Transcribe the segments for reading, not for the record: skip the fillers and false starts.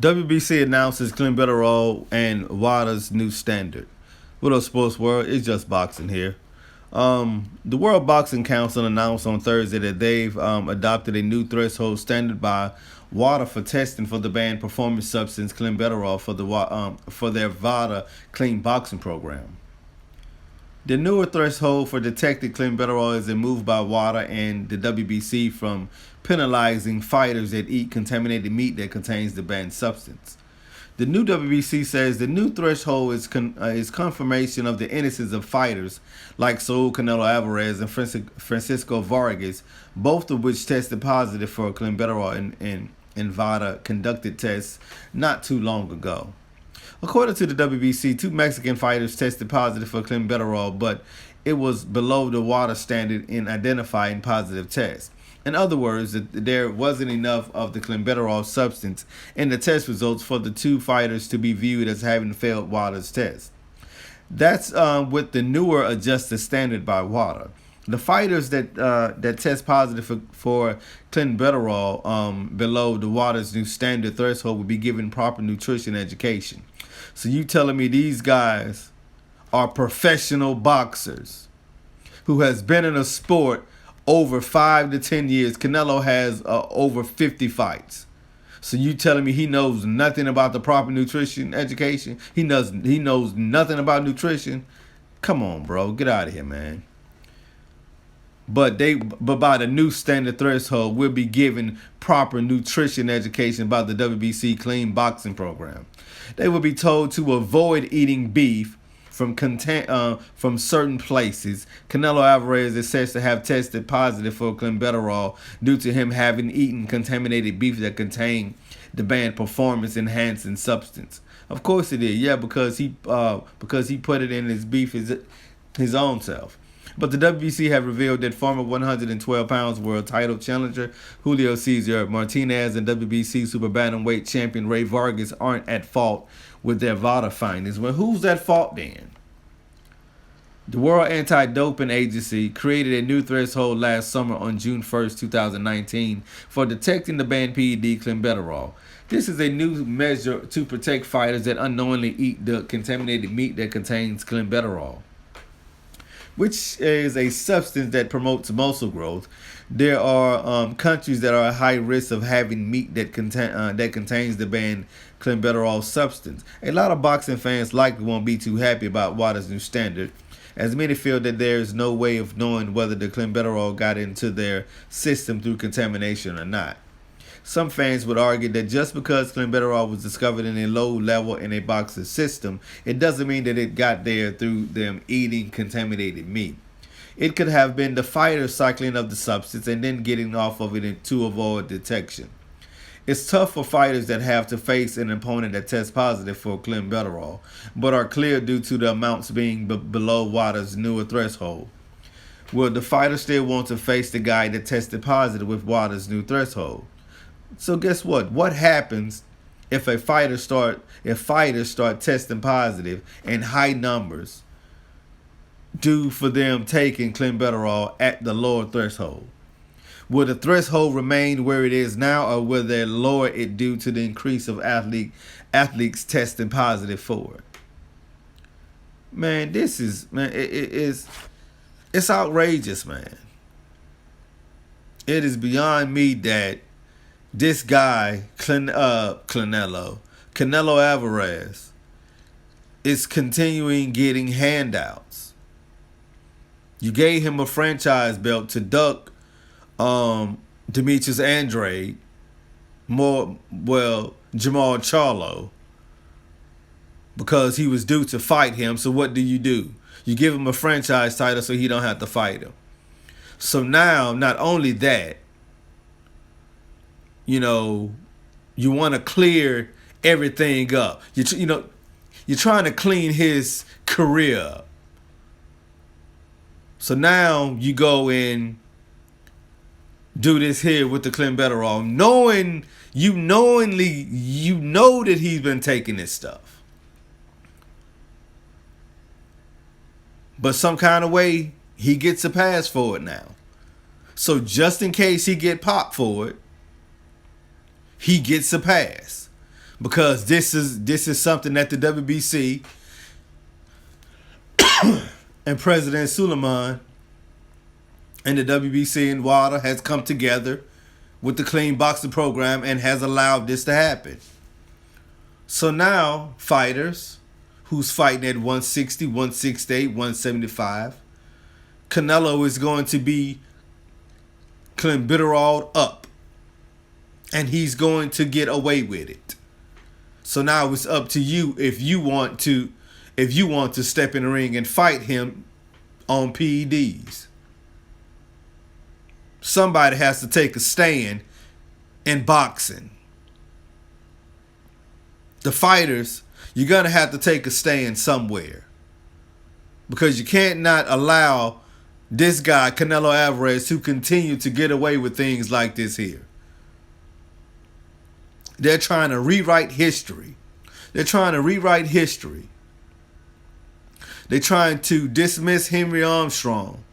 WBC announces Clenbuterol and WADA's new standard. What up, sports world? It's just boxing here. The World Boxing Council announced on Thursday that they've adopted a new threshold standard by WADA for testing for the banned performance substance Clenbuterol for their WADA clean boxing program. The newer threshold for detected Clenbuterol is a move by WADA and the WBC from penalizing fighters that eat contaminated meat that contains the banned substance. The new WBC says the new threshold is confirmation of the innocence of fighters like Saul Canelo Alvarez and Francisco Vargas, both of which tested positive for Clenbuterol in WADA conducted tests not too long ago. According to the WBC, 2 Mexican fighters tested positive for Clenbuterol, but it was below the WADA standard in identifying positive tests. In other words, there wasn't enough of the Clenbuterol substance in the test results for the 2 fighters to be viewed as having failed WADA's test. That's with the newer adjusted standard by WADA. The fighters that test positive for Clenbuterol below the WADA's new standard threshold will be given proper nutrition education. So you telling me these guys are professional boxers who has been in a sport over 5 to 10 years. Canelo has over 50 fights. So you telling me he knows nothing about the proper nutrition education? He knows nothing about nutrition? Come on, bro. Get out of here, man. But by the new standard threshold, we'll be given proper nutrition education about the WBC clean boxing program. They will be told to avoid eating beef from certain places. Canelo Alvarez is said to have tested positive for Clenbuterol due to him having eaten contaminated beef that contained the banned performance-enhancing substance. Of course it is, yeah, because he put it in his beef his own self. But the WBC have revealed that former 112 pounds world title challenger Julio Cesar Martinez and WBC super bantamweight champion Ray Vargas aren't at fault with their WADA findings. Well, who's at fault then? The World Anti-Doping Agency created a new threshold last summer on June 1st, 2019 for detecting the banned PED Clenbuterol. This is a new measure to protect fighters that unknowingly eat the contaminated meat that contains Clenbuterol, which is a substance that promotes muscle growth. There are countries that are at high risk of having meat that contains the banned Clenbuterol substance. A lot of boxing fans likely won't be too happy about WADA's new standard, as many feel that there is no way of knowing whether the Clenbuterol got into their system through contamination or not. Some fans would argue that just because Clenbuterol was discovered in a low level in a boxer's system, it doesn't mean that it got there through them eating contaminated meat. It could have been the fighter cycling of the substance and then getting off of it to avoid detection. It's tough for fighters that have to face an opponent that tests positive for Clenbuterol, but are clear due to the amounts being below WADA's newer threshold. Will the fighter still want to face the guy that tested positive with WADA's new threshold? So guess what? What happens if fighters start testing positive in high numbers due for them taking Clenbuterol at the lower threshold? Will the threshold remain where it is now, or will they lower it due to the increase of athletes testing positive for it? Man, it's outrageous, man. It is beyond me that this guy, Canelo Alvarez, is continuing getting handouts. You gave him a franchise belt to duck Demetrius Andrade, Jamal Charlo, because he was due to fight him. So what do? You give him a franchise title so he don't have to fight him. So now, not only that, you want to clear everything up. You're trying to clean his career up. So now you go and do this here with the Clenbuterol, knowing that he's been taking this stuff, but some kind of way he gets a pass for it now. So just in case he get popped for it, he gets a pass. because this is something that the WBC and President Suleiman and the WBC and WADA has come together with the clean boxing program and has allowed this to happen. So now fighters who's fighting at 160, 168, 175, Canelo is going to be Clenbuterol up, and he's going to get away with it. So now it's up to you if you want to step in the ring and fight him on PEDs. Somebody has to take a stand in boxing. The fighters, you're going to have to take a stand somewhere, because you can't not allow this guy, Canelo Alvarez, to continue to get away with things like this here. They're trying to rewrite history. They're trying to rewrite history. They're trying to dismiss Henry Armstrong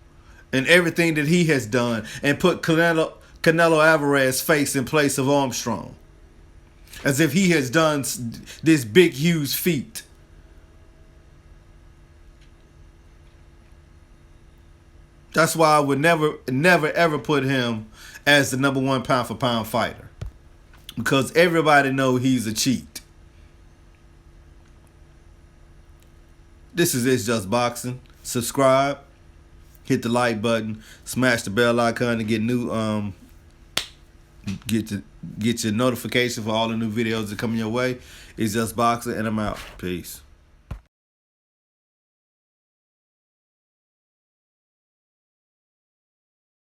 and everything that he has done and put Canelo Alvarez's face in place of Armstrong, as if he has done this big, huge feat. That's why I would never, ever put him as the #1 pound-for-pound fighter, because everybody knows he's a cheat. This is It's Just Boxing. Subscribe, hit the like button, smash the bell icon to get new get your notification for all the new videos that come your way. It's Just Boxing, and I'm out. Peace.